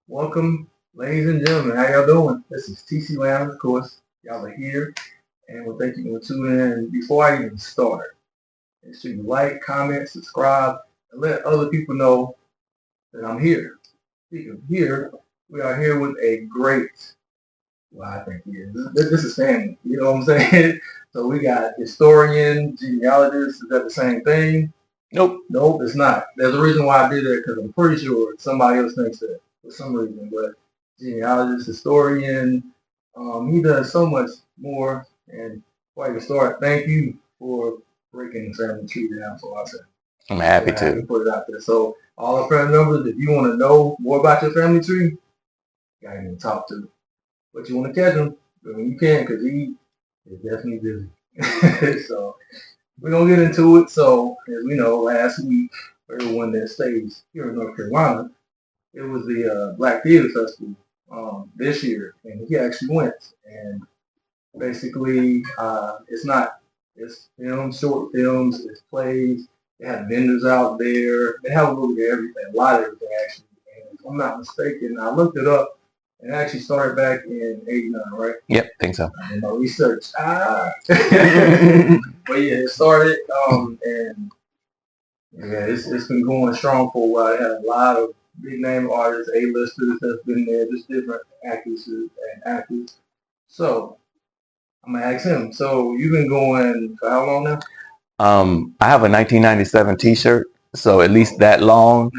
Welcome, ladies and gentlemen. How y'all doing? This is TCLounge, of course. Y'all are here, and we'll thank you for tuning in. Before I even start, make sure you like, comment, subscribe, and let other people know that I'm here. Speaking of here, we are here with a great, well, I think he is. This is family. You know what I'm saying? So we got historian, genealogist. Is that the same thing? Nope, it's not. There's a reason why I did that because I'm pretty sure somebody else thinks that for some reason. But genealogist, historian, he does so much more. And before I can start, thank you for breaking the family tree down for us. I'm happy to put it out there. So all our family members, if you want to know more about your family tree, you got him to talk to. But you want to catch him when you can because he is definitely busy. So we're going to get into it. So, as we know, last week, for everyone that stays here in North Carolina, it was the Black Theater Festival this year, and he actually went. And basically, it's films, short films, it's plays. They have vendors out there. They have a little bit of everything, a lot of everything, actually. And if I'm not mistaken, I looked it up, and it actually started back in '89, right? Yep, think so. In my research. But yeah, it started, and yeah, it's been going strong for a while. It had a lot of big name artists, A-listers that's been there, just different actresses and actors. So I'm gonna ask him. So you've been going for how long now? I have a 1997 T-shirt, so at least that long.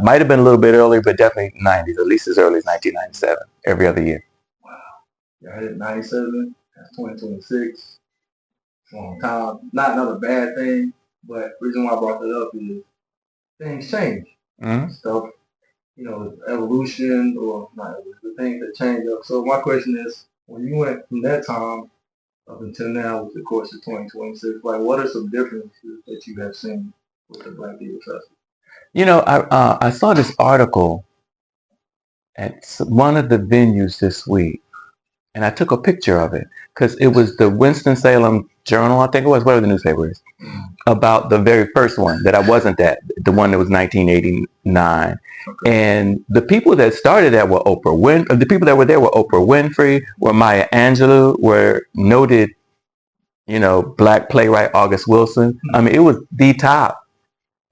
Might have been a little bit earlier, but definitely 90s, at least as early as 1997, every other year. Wow. Yeah, I hit 97. That's 2026. Long time. Not another bad thing, but the reason why I brought that up is things change. Stuff, evolution or not evolution, the things that change up. So my question is, when you went from that time up until now, with the course of 2026, like what are some differences that you have seen with the Black Theater Festival? I saw this article at one of the venues this week, and I took a picture of it because it was the Winston-Salem Journal, I think it was, whatever the newspaper is, about the very first one that I wasn't at, the one that was 1989. Okay. And the people that started that were the people that were there were Oprah Winfrey, were Maya Angelou, were noted, Black playwright August Wilson. I mean, it was the top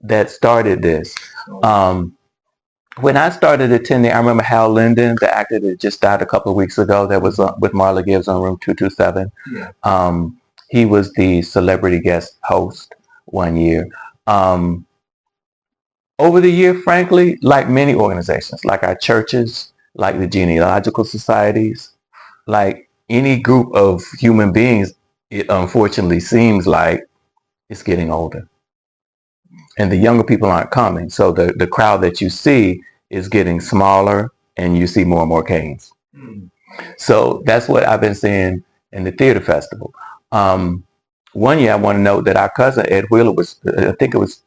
that started this. When I started attending, I remember Hal Linden, the actor that just died a couple of weeks ago, that was with Marla Gibbs on Room 227. Yeah. He was the celebrity guest host one year. Over the year, frankly, like many organizations, like our churches, like the genealogical societies, like any group of human beings, it unfortunately seems like it's getting older. And the younger people aren't coming. So the crowd that you see is getting smaller, and you see more and more canes. So that's what I've been seeing in the theater festival. One year, I want to note that our cousin Ed Wheeler I think it was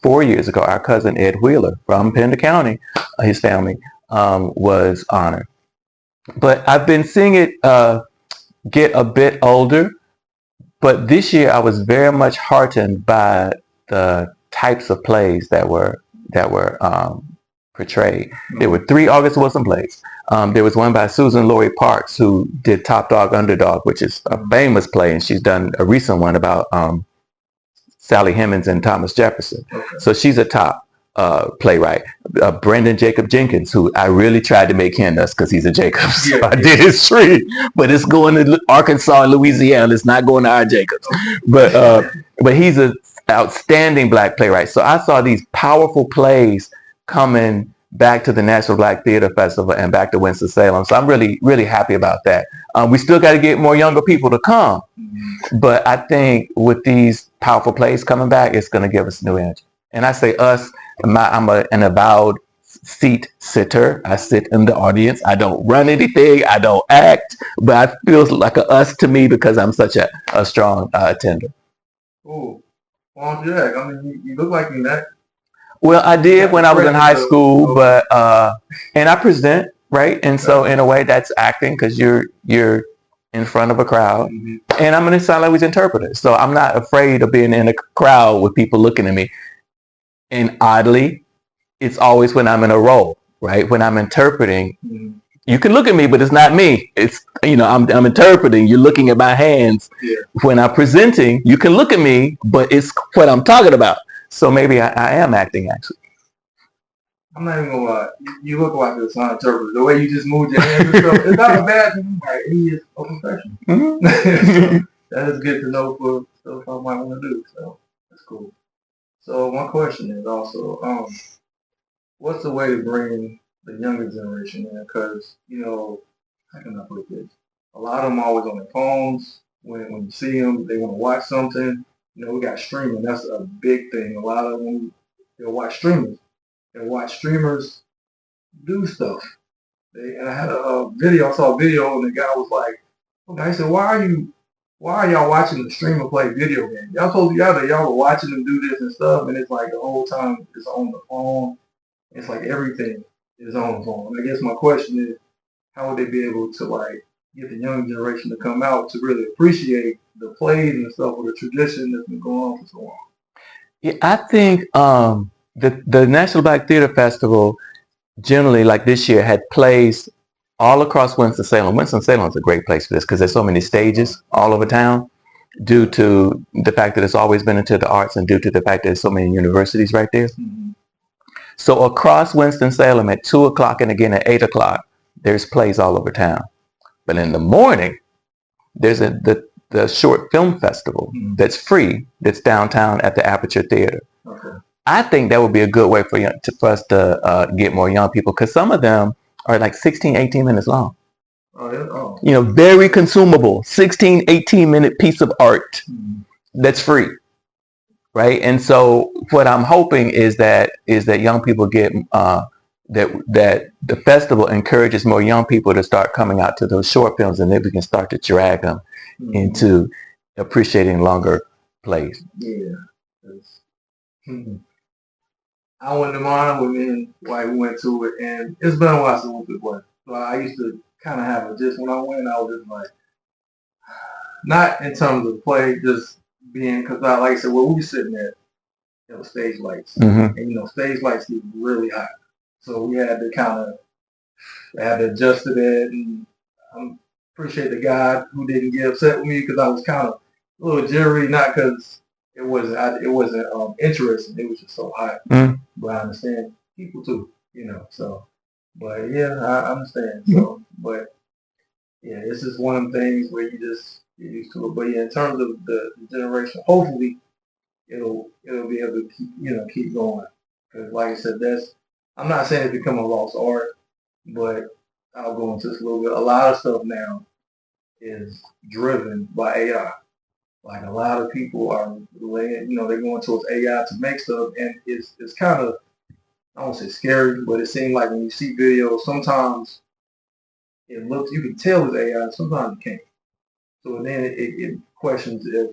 4 years ago, our cousin Ed Wheeler from Pender County, his family, was honored. But I've been seeing it get a bit older. But this year, I was very much heartened by the types of plays that were portrayed. There were 3 August Wilson plays. There was one by Susan Laurie Parks, who did Top Dog Underdog, which is a famous play, and she's done a recent one about Sally Hemings and Thomas Jefferson. Okay. So she's a top playwright. Brendan Jacob Jenkins, who I really tried to make him us because he's a Jacobs. So I did his tree, but it's going to Arkansas and Louisiana. It's not going to our Jacobs. But he's an outstanding Black playwright. So I saw these powerful plays coming back to the National Black Theater Festival and back to Winston-Salem. So I'm really, really happy about that. We still got to get more younger people to come. But I think with these powerful plays coming back, it's going to give us new energy. And I say us, I'm an avowed seat sitter. I sit in the audience. I don't run anything. I don't act. But it feels like a us to me because I'm such a strong attender. Oh, why don't you act? I mean, you look like you act. Well, I did when I was in high school, but and I present, right? And so in a way that's acting because you're in front of a crowd. And I'm a sign language interpreter. So I'm not afraid of being in a crowd with people looking at me. And oddly, it's always when I'm in a role, right? When I'm interpreting, you can look at me, but it's not me. It's, I'm interpreting. You're looking at my hands. Yeah. When I'm presenting, you can look at me, but it's what I'm talking about. So maybe I am acting, actually. I'm not even gonna lie. You look like a sign interpreter. The way you just moved your hands and stuff, it's not a bad thing. Like, he is a professional. So that is good to know for stuff I might want to do. So that's cool. So my question is also, what's the way to bring the younger generation in? Because, how can I put this? A lot of them are always on their phones. When you see them, they want to watch something. We got streaming. That's a big thing. A lot of them, they'll watch streamers. They'll watch streamers do stuff. And I had a video. I saw a video, and the guy was like, "Okay," I said, "Why are y'all watching the streamer play video games? Y'all told the other y'all were watching them do this and stuff, and it's like the whole time it's on the phone. It's like everything is on the phone." And I guess my question is, how would they be able to get the young generation to come out to really appreciate the plays and stuff or the tradition that's been going on for so long? Yeah, I think the National Black Theater Festival generally, like this year, had plays all across Winston-Salem. Winston-Salem is a great place for this because there's so many stages all over town due to the fact that it's always been into the arts and due to the fact that there's so many universities right there. Mm-hmm. So across Winston-Salem at 2 o'clock and again at 8 o'clock, there's plays all over town. But in the morning, there's the short film festival that's free, that's downtown at the Aperture Theater. Okay. I think that would be a good way for us to get more young people, because some of them are like 16, 18 minutes long. Oh, yeah. Oh. Very consumable, 16, 18-minute piece of art that's free, right? And so what I'm hoping is that young people get that the festival encourages more young people to start coming out to those short films, and then we can start to drag them into appreciating longer plays. Yeah. I went to mine with me and we went to it, and it's been a while since I went to the play. So I used to kind of have it just when I went, I was just like, not in terms of the play, just being, because like I said, we were sitting at the stage lights, and stage lights get really hot. So we had to adjust to that, and I appreciate the guy who didn't get upset with me because I was kind of a little jittery, not because it wasn't interesting. It was just so hot. But I understand people too, So, but yeah, I understand. So, but yeah, this is one of the things where you just get used to it. But yeah, in terms of the generation, hopefully it'll be able to keep going. Because like I said, I'm not saying it's become a lost art, but I'll go into this a little bit. A lot of stuff now is driven by AI. Like a lot of people are they're going towards AI to make stuff, and it's kind of, I don't say scary, but it seems like when you see videos, sometimes it looks, you can tell it's AI, sometimes you can't. So then it questions if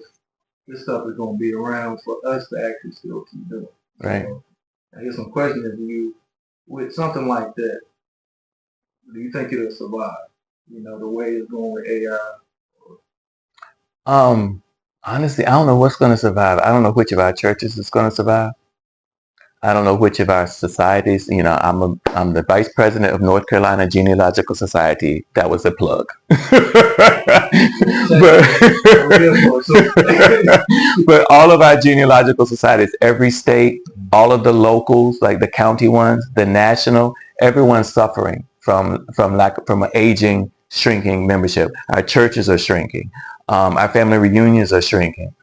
this stuff is going to be around for us to actually still keep doing. Right. So I guess my question is, with something like that, do you think it'll survive? The way it's going with AI. Honestly, I don't know what's going to survive. I don't know which of our churches is going to survive. I don't know which of our societies. I'm the vice president of North Carolina Genealogical Society. That was a plug. But all of our genealogical societies, every state, all of the locals, like the county ones, the national, everyone's suffering from an aging, shrinking membership. Our churches are shrinking. Our family reunions are shrinking.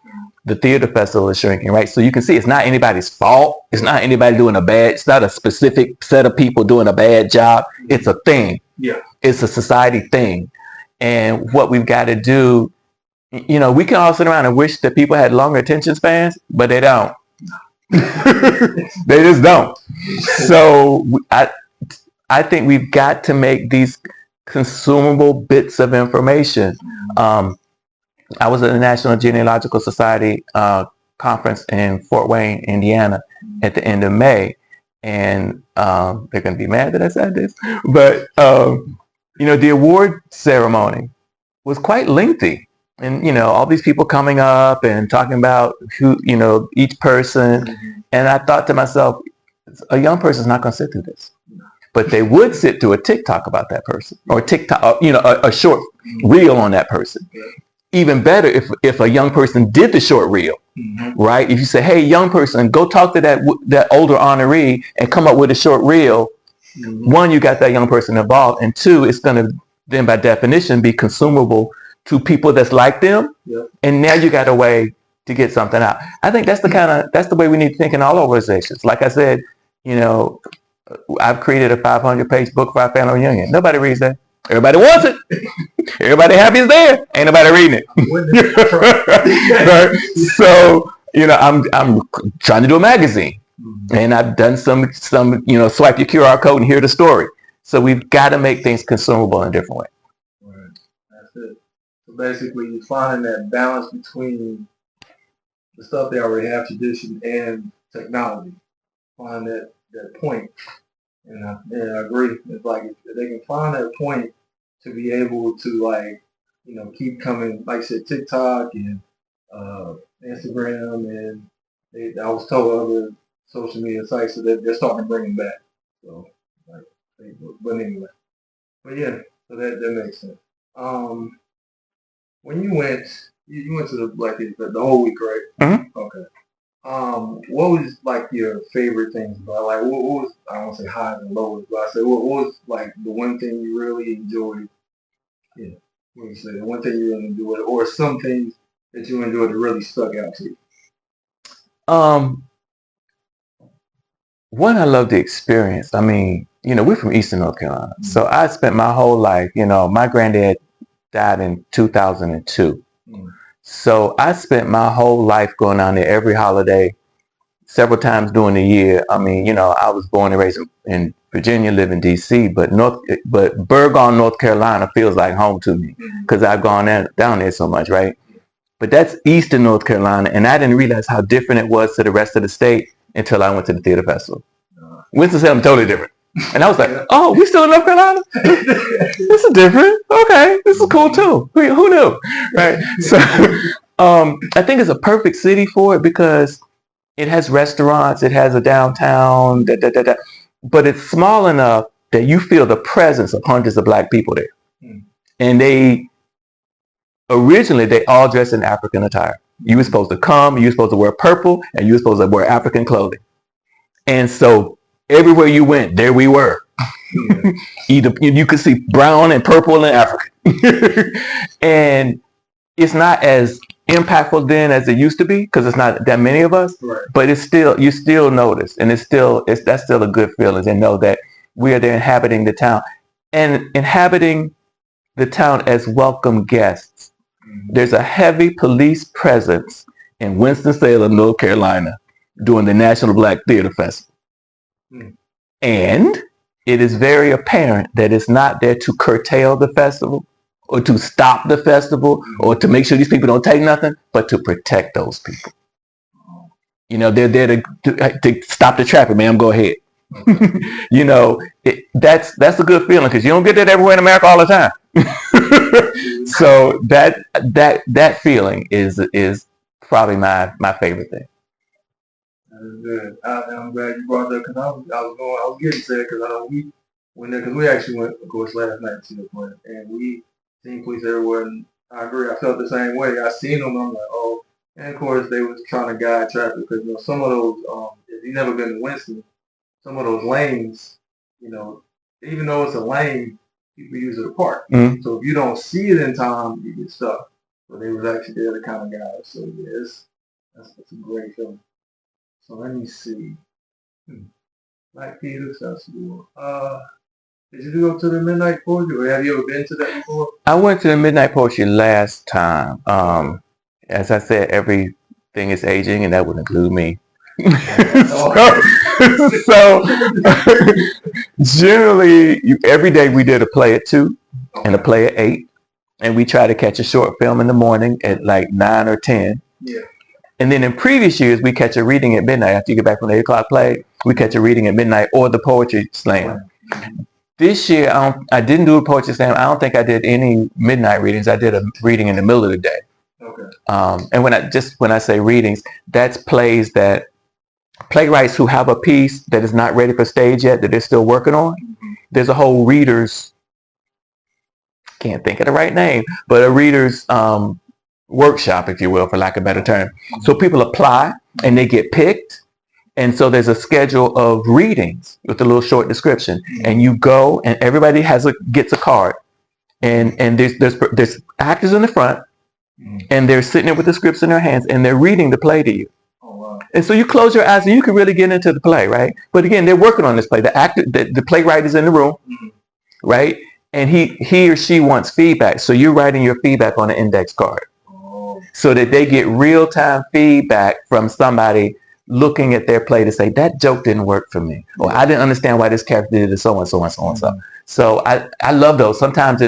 The theater festival is shrinking, right? So you can see it's not anybody's fault. It's not anybody it's not a specific set of people doing a bad job. It's a thing. Yeah. It's a society thing. And what we've got to do, we can all sit around and wish that people had longer attention spans, but they don't. They just don't. So I think we've got to make these consumable bits of information. I was at the National Genealogical Society conference in Fort Wayne, Indiana, at the end of May, and they're going to be mad that I said this, but the award ceremony was quite lengthy, and all these people coming up and talking about who each person, and I thought to myself, a young person's not going to sit through this. but they would sit through a TikTok about that person, or TikTok, a short reel on that person. Even better if a young person did the short reel, right? If you say, hey, young person, go talk to that older honoree and come up with a short reel. One, you got that young person involved, and two, it's going to then by definition be consumable to people that's like them. And now you got a way to get something out. I think that's the way we need to think in all organizations. Like I said, I've created a 500-page book for our family reunion. Nobody reads that. Everybody wants it. Everybody happy is there. Ain't nobody reading it. Right? So, I'm trying to do a magazine. And I've done some swipe your QR code and hear the story. So we've got to make things consumable in a different way. Right. That's it. So basically, you're finding that balance between the stuff they already have, tradition, and technology. Find that point. And I agree. It's like if they can find that point to be able to keep coming, like I said, TikTok and Instagram, and I was told other social media sites so they're starting to bring them back. So like Facebook, but anyway, yeah, so that makes sense. When you went to the whole week, right? Mm-hmm. Okay. What was like your favorite things about? Like, what was, I don't want to say highs and lows, but I say what was like the one thing you really enjoyed? Yeah, what you say the one thing you really enjoyed, or some things that you enjoyed that really stuck out to you? One, I love the experience. I mean, we're from Eastern North Carolina, so I spent my whole life. My granddad died in 2002. So I spent my whole life going down there every holiday, several times during the year. I mean, I was born and raised in Virginia, live in D.C., but Burgon, North Carolina feels like home to me because I've gone down there so much, right? But that's Eastern North Carolina, and I didn't realize how different it was to the rest of the state until I went to the theater festival. Winston-Salem, totally different. And I was like, oh, we still in North Carolina? This is different. Okay, this is cool too. Who knew? Right? So I think it's a perfect city for it because it has restaurants, it has a downtown, but it's small enough that you feel the presence of hundreds of Black people there. And originally they all dressed in African attire. You were supposed to come, you were supposed to wear purple, and you were supposed to wear African clothing. And so everywhere you went, there we were. Either you could see brown and purple and African. And it's not as impactful then as it used to be because it's not that many of us. Right. But you still notice, and that's still a good feeling, and know that we are there inhabiting the town and inhabiting the town as welcome guests. There's a heavy police presence in Winston-Salem, North Carolina, during the National Black Theater Festival. And it is very apparent that it's not there to curtail the festival or to stop the festival or to make sure these people don't take nothing, but to protect those people. They're there to stop the traffic, ma'am, go ahead. That's a good feeling because you don't get that everywhere in America all the time. So that feeling is probably my favorite thing. That's good. I'm glad you brought that because I was getting sad because I know we went there because we actually went, of course, last night to the point, and we seen police everywhere. And I agree, I felt the same way. I seen them, I'm like, oh, and of course they was trying to guide traffic because some of those, if you've never been to Winston, some of those lanes, even though it's a lane, people use it to park. So if you don't see it in time, you get stuck. But they was actually there to kind of guide us. So yeah, that's a great feeling. So let me see. Black Theater Festival. Did you go to the Midnight Poetry, or have you ever been to that before? I went to the Midnight Poetry last time. As I said, everything is aging, and that would include me. so generally, every day we did a play at 2 and a play at 8, and we try to catch a short film in the morning at like 9 or 10. Yeah. And then in previous years, we catch a reading at midnight. After you get back from the 8 o'clock play, we catch a reading at midnight or the poetry slam. This year, I didn't do a poetry slam. I don't think I did any midnight readings. I did a reading in the middle of the day. Okay. And when I say readings, that's plays that playwrights who have a piece that is not ready for stage yet, that they're still working on, there's a whole readers, can't think of the right name, but a readers workshop, if you will, for lack of a better term. So people apply and they get picked. And so there's a schedule of readings with a little short description. And you go and everybody gets a card. And there's actors in the front and they're sitting there with the scripts in their hands and they're reading the play to you. And so you close your eyes and you can really get into the play, right? But again, they're working on this play. The playwright is in the room, right? And he or she wants feedback. So you're writing your feedback on an index card so that they get real-time feedback from somebody looking at their play to say, that joke didn't work for me. Or I didn't understand why this character did it, so and so and so and so. So I love those. Sometimes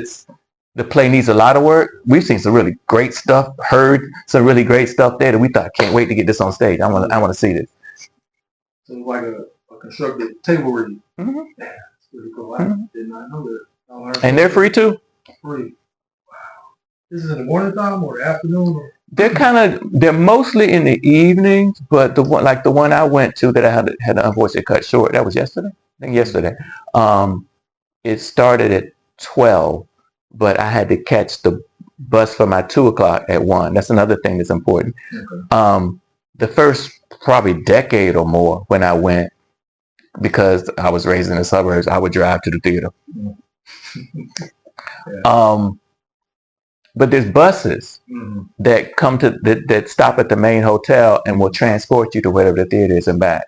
the play needs a lot of work. We've seen some really great stuff, heard some really great stuff there that we thought, can't wait to get this on stage. I want to see this. So it's like a constructed table read. Mm-hmm. Yeah, it's pretty cool. I did not know that. And they're free too. Free. Wow. This is in the morning time or the afternoon? Or? They're mostly in the evenings, but the one I went to that I had to unfortunately cut short, that was yesterday. I think yesterday. It started at 12, but I had to catch the bus for my 2 o'clock at 1. That's another thing that's important. Okay. The first probably decade or more when I went, because I was raised in the suburbs, I would drive to the theater. Yeah. But there's buses that come that stop at the main hotel and will transport you to wherever the theater is and back.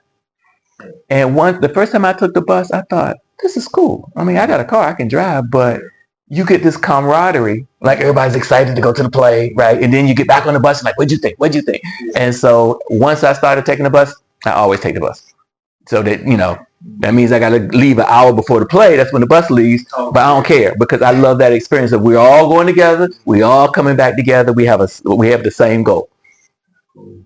And the first time I took the bus, I thought, this is cool. I mean, I got a car, I can drive, but you get this camaraderie, like everybody's excited to go to the play, right? And then you get back on the bus and like, what'd you think? What'd you think? And so once I started taking the bus, I always take the bus. So that, that means I got to leave an hour before the play. That's when the bus leaves. But I don't care because I love that experience of we're all going together. We all coming back together. We have the same goal. Cool.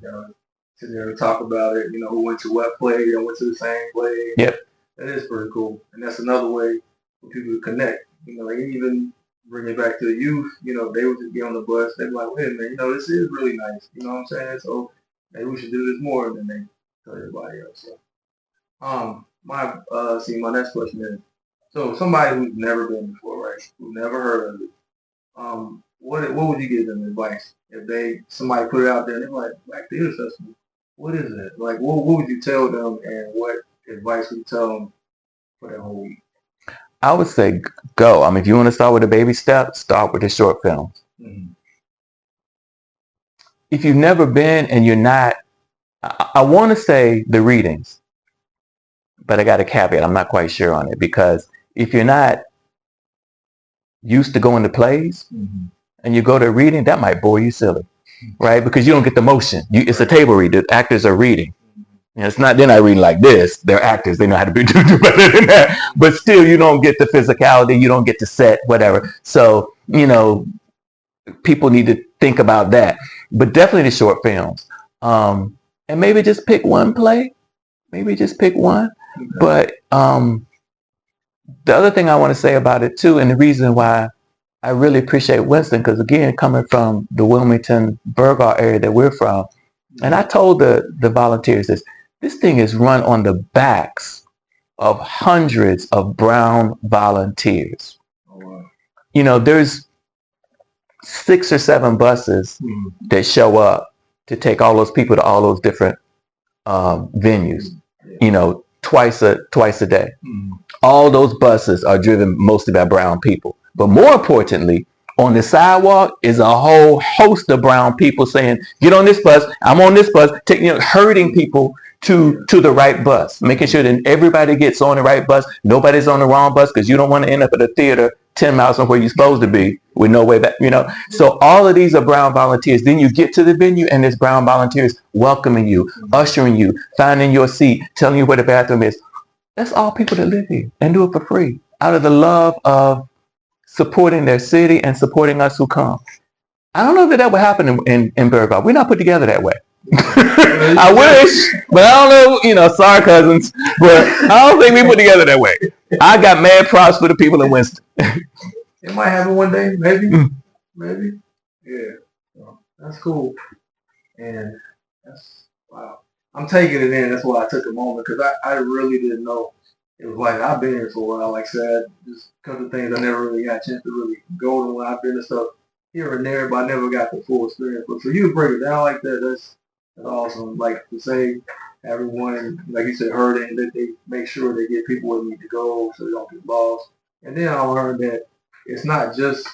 Sit there and talk about it. Who went to what play? I went to the same play. Yep. That is pretty cool. And that's another way for people to connect. Even bring it back to the youth. They would just get on the bus. They'd be like, wait a minute, this is really nice. You know what I'm saying? So maybe we should do this more than they tell everybody else. So. My next question is, so somebody who's never been before, right? Who never heard of it, what would you give them advice if somebody put it out there and they're like, Black Theater Festival, what is it? Like, what would you tell them and what advice would you tell them for that whole week? I would say go. I mean, if you want to start with a baby step, start with the short films. Mm-hmm. If you've never been and you're not, I want to say the readings. But I got a caveat. I'm not quite sure on it because if you're not used to going to plays and you go to a reading, that might bore you silly, right? Because you don't get the motion. It's a table read. The actors are reading. They're not reading like this. They're actors. They know how to do better than that. But still, you don't get the physicality. You don't get the set, whatever. So, people need to think about that. But definitely the short films. And maybe just pick one play. Maybe just pick one. Okay. But the other thing I want to say about it too, and the reason why I really appreciate Winston, because again, coming from the Wilmington, Burgaw area that we're from, and I told the volunteers this thing is run on the backs of hundreds of brown volunteers. Oh, wow. There's 6 or 7 buses that show up to take all those people to all those different venues. Twice a day. All those buses are driven mostly by brown people. But more importantly, on the sidewalk is a whole host of brown people saying, get on this bus, I'm on this bus, herding people to the right bus, making sure that everybody gets on the right bus, nobody's on the wrong bus, because you don't want to end up at a theater 10 miles from where you're supposed to be with no way back, So all of these are brown volunteers. Then you get to the venue and there's brown volunteers welcoming you, ushering you, finding your seat, telling you where the bathroom is. That's all people that live here and do it for free out of the love of supporting their city and supporting us who come. I don't know if that would happen in Burgaw. We're not put together that way. I wish, but I don't know, sorry cousins, but I don't think we put together that way. I got mad props for the people in Winston. It might happen one day, maybe. Yeah. Well, that's cool. And that's, wow. I'm taking it in. That's why I took a moment, because I really didn't know it was like I've been here for a while. Like I said, just a couple of things I never really got a chance to really go to when I've been and stuff here and there, but I never got the full experience. But for you to break it down like that, that's awesome. Like to say everyone, like you said, heard it, that they make sure they get people where they need to go so they don't get lost. And then I learned that it's not just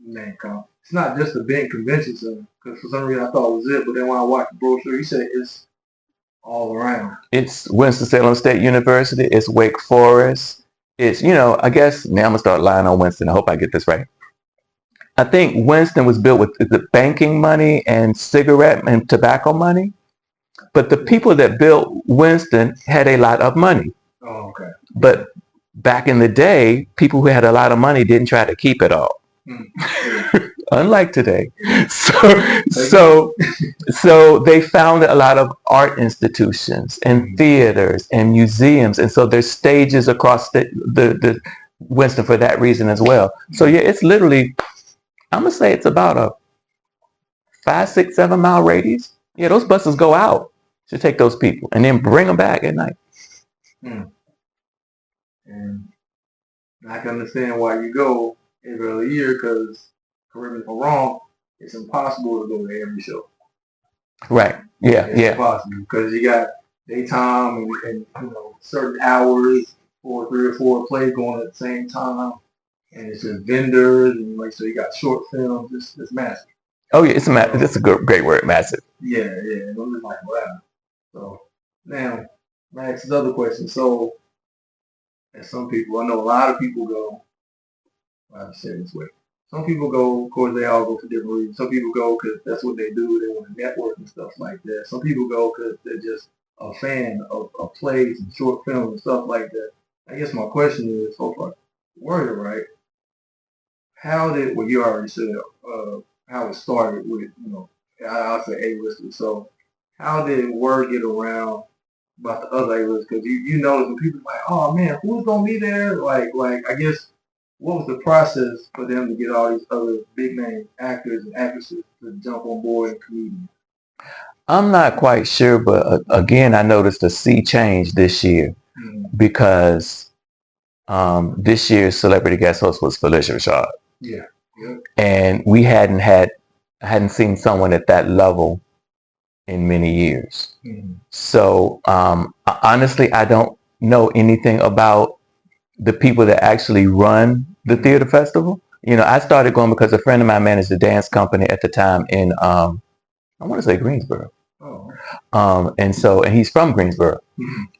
it's not just a big convention center. Because for some reason I thought it was it, but then when I watched the brochure, you said it's all around. It's Winston-Salem State University. It's Wake Forest. It's, I guess, now I'm going to start lying on Winston. I hope I get this right. I think Winston was built with the banking money and cigarette and tobacco money. But the people that built Winston had a lot of money. Oh, okay. But back in the day, people who had a lot of money didn't try to keep it all. Unlike today. So they founded a lot of art institutions and theaters and museums. And so there's stages across the Winston for that reason as well. So yeah, it's literally, I'm going to say it's about a 5, 6, 7 mile radius. Yeah, those buses go out to take those people and then bring them back at night. And I can understand why you go every other year because, correct me if I'm wrong, it's impossible to go to every show. Right. Yeah. It's impossible because you got daytime and certain hours for 3 or 4 plays going at the same time, and it's just vendors and so you got short films. It's massive. Oh yeah, it's massive. That's a great word, massive. Yeah. And I'm just like, wow. So now, I ask this other question. So, as some people, I know a lot of people go. I have to say it this way. Some people go, of course, they all go for different reasons. Some people go because that's what they do. They want to network and stuff like that. Some people go because they're just a fan of plays and short films and stuff like that. I guess my question is, so far, word it right, you already said, how it started with, I'll say A-listers. So how did word get around about the other A-listers? Because you notice when people are like, oh man, who's going to be there? Like, I guess, what was the process for them to get all these other big name actors and actresses to jump on board and comedians? I'm not quite sure, but again, I noticed a sea change this year because this year's celebrity guest host was Felicia Rashad. Yeah. Yep. And we hadn't seen someone at that level in many years. So honestly, I don't know anything about the people that actually run the theater festival. I started going because a friend of mine managed a dance company at the time in I want to say Greensboro. And he's from Greensboro.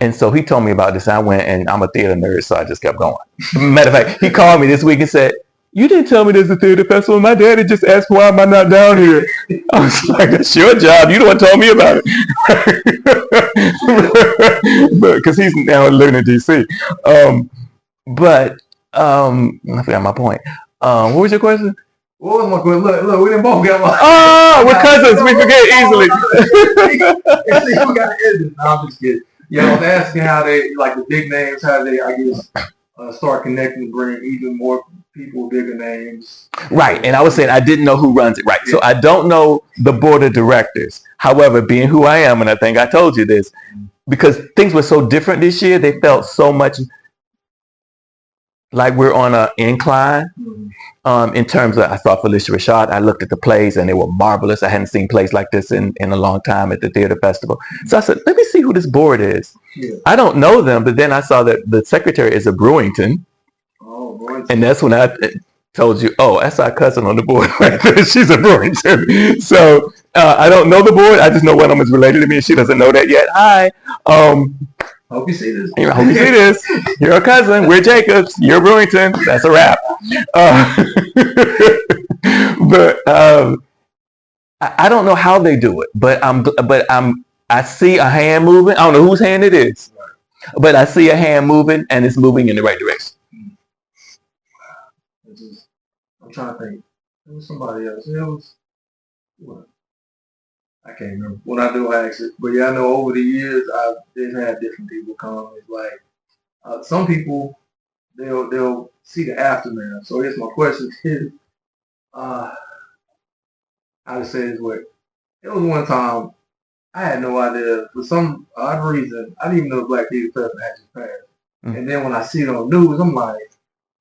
And so he told me about this. I went, and I'm a theater nerd, so I just kept going. Matter of fact, he called me this week and said, "You didn't tell me there's a theater festival. My daddy just asked, why am I not down here?" I was like, "That's your job. You the one told me about it." Because he's now living in DC. I forgot my point. What was your question? What was my question? Look, we didn't both get one. Oh, we're cousins. We forget easily. We got to edit this. No, I'm just kidding. Yeah, I was asking how they, like the big names, how they, I guess, start connecting to bring even more people, bigger names. Right, and I was saying I didn't know who runs it. Right, so I don't know the board of directors. However, being who I am, and I think I told you this, because things were so different this year, they felt so much like we're on an incline. In terms of, I saw Felicia Rashad, I looked at the plays and they were marvelous. I hadn't seen plays like this in a long time at the theater festival. So I said, let me see who this board is. I don't know them, but then I saw that the secretary is a Brewington. And that's when I told you, oh, that's our cousin on the board. She's a Brewington. So I don't know the board. I just know one of them is related to me and she doesn't know that yet. Hi. Hope you see this. Hope you see this. You're a cousin. We're Jacobs. You're Brewington. That's a wrap. But I don't know how they do it. But I see a hand moving. I don't know whose hand it is, but I see a hand moving, and it's moving in the right direction. I'm trying to think. It was somebody else. It was what? I can't remember. When I do access, but yeah, I know over the years they've had different people come. It's like some people they'll see the aftermath. So I guess my question is, I would say this way. It was one time I had no idea for some odd reason I didn't even know Black Theater Festival had just passed. And then when I see it on the news, I'm like,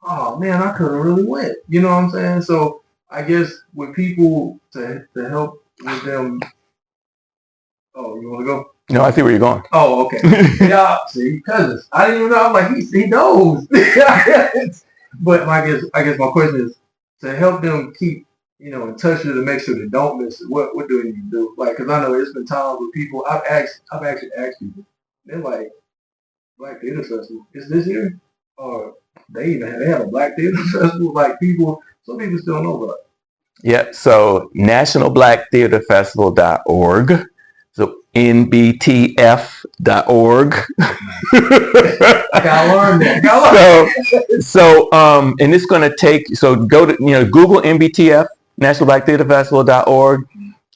oh man, I could have really went. You know what I'm saying? So I guess with people to help with them. Oh, you want to go? No, I see where you're going. Oh, okay. Yeah, see, cousins. I didn't even know. I'm like, he knows. But I guess my question is to help them keep, in touch with it to make sure they don't miss it. What do you do? Like, because I know there's been times where people I've actually asked people. They're like, Black Theater Festival is this year, or they have a Black Theater Festival. Like some people still don't know about it. Yep. So nationalblacktheaterfestival.org. So nbtf.org. I gotta learn that. And it's going to take, so go to, Google NBTF, nationalblacktheaterfestival.org.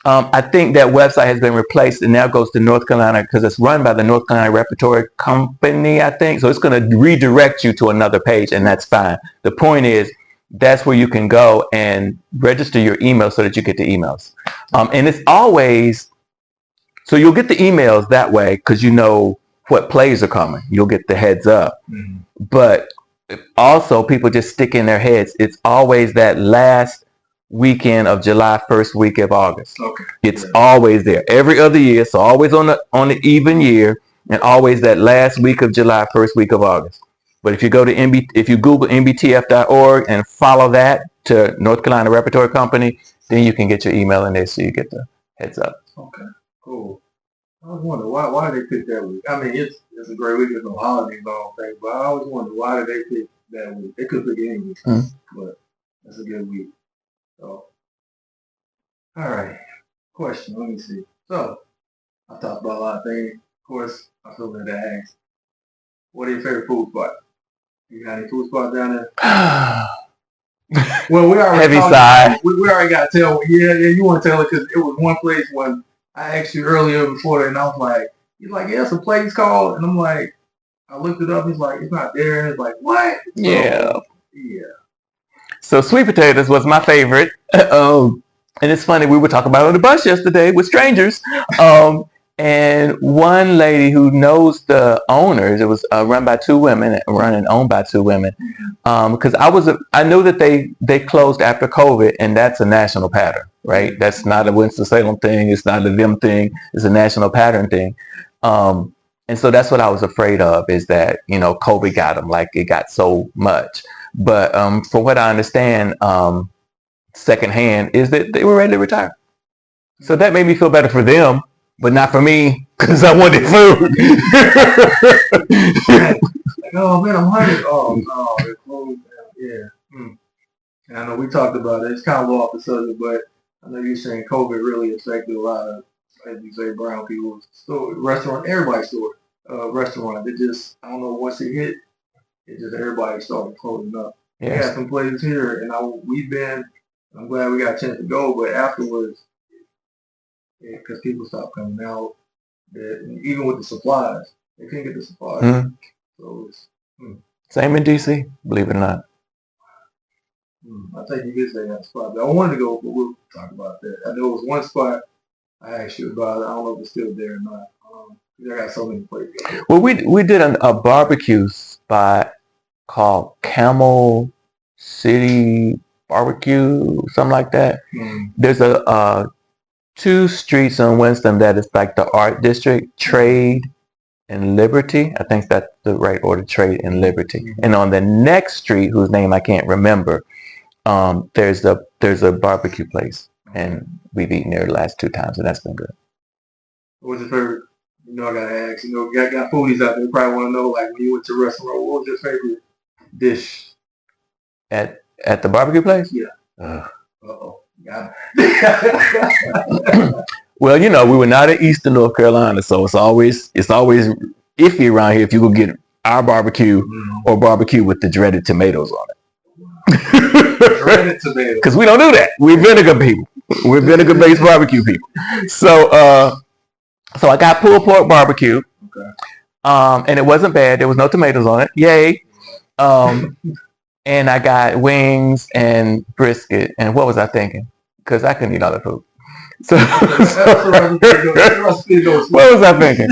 I think that website has been replaced and now goes to North Carolina because it's run by the North Carolina Repertory Company, I think. So it's going to redirect you to another page, and that's fine. The point is, that's where you can go and register your email so that you get the emails. And it's always, so you'll get the emails that way because you know what plays are coming. You'll get the heads up. Mm-hmm. But also people just stick in their heads. It's always that last weekend of July, first week of August. Okay. It's always there. Every other year, so always on the even year, and always that last week of July, first week of August. But if you go to if you Google nbtf.org and follow that to North Carolina Repertory Company, then you can get your email in there so you get the heads up. Okay, cool. I was wondering why did they pick that week? I mean, it's a great week. There's no holidays, I don't think, but I always wonder why did they pick that week? They could pick any week, but that's a good week. So, all right. Question. Let me see. So, I talked about a lot of things. Of course, I feel that I asked, what are your favorite food spots? You got any food spots down there? Well, we already heavy sigh. We already got to tell. Yeah, you want to tell it because it was one place when I asked you earlier before, and I was like, he's like, yeah, it's a place called, and I'm like, I looked it up. He's like, it's not there, and it's like, what? Yeah. Yeah. So sweet potatoes was my favorite. And it's funny, we were talking about it on the bus yesterday with strangers. And one lady who knows the owners, it was run by two women, run and owned by two women. Because I knew that they closed after COVID, and that's a national pattern, right? That's not a Winston-Salem thing. It's not a them thing. It's a national pattern thing. And so that's what I was afraid of, is that, COVID got them, like it got so much. But from what I understand, secondhand, is that they were ready to retire. So that made me feel better for them, but not for me, because I wanted food. Like, oh man, I'm hungry. Oh no, they're closed down. Yeah. And I know we talked about it. It's kind of off the subject, but I know you're saying COVID really affected a lot of, as you say, brown people's store, restaurant, everybody's store, restaurant. It just, I don't know, once it hit, it just everybody started closing up. Yes. We had some places here, and I'm glad we got a chance to go, but afterwards, because people stopped coming out, even with the supplies, they couldn't get the supplies. Mm-hmm. So it's same in DC, believe it or not. I think you did say that spot, but I wanted to go, but we'll talk about that. I know it was one spot I asked you about. I don't know if it's still there or not. I got so many places. Well, we did a barbecue spot called Camel City Barbecue, something like that. There's a 2 streets in Winston that is like the art district, Trade and Liberty. I think that's the right order, Trade and Liberty. And on the next street, whose name I can't remember, there's a barbecue place, and we've eaten there the last 2 times, and that's been good. What's your favorite? I gotta ask. Got foodies out there. You probably want to know, like, when you went to a restaurant, what was your favorite dish? At the barbecue place? Yeah. Uh-oh. Got it. Well, we were not in Eastern North Carolina, so it's always iffy around here if you go get our barbecue or barbecue with the dreaded tomatoes on it. Dreaded tomatoes. Because we don't do that. We're vinegar people. We're vinegar-based barbecue people. So I got pulled pork barbecue. Okay. And it wasn't bad. There was no tomatoes on it. Yay. And I got wings and brisket. And what was I thinking? Because I couldn't eat all the food. So what was I thinking?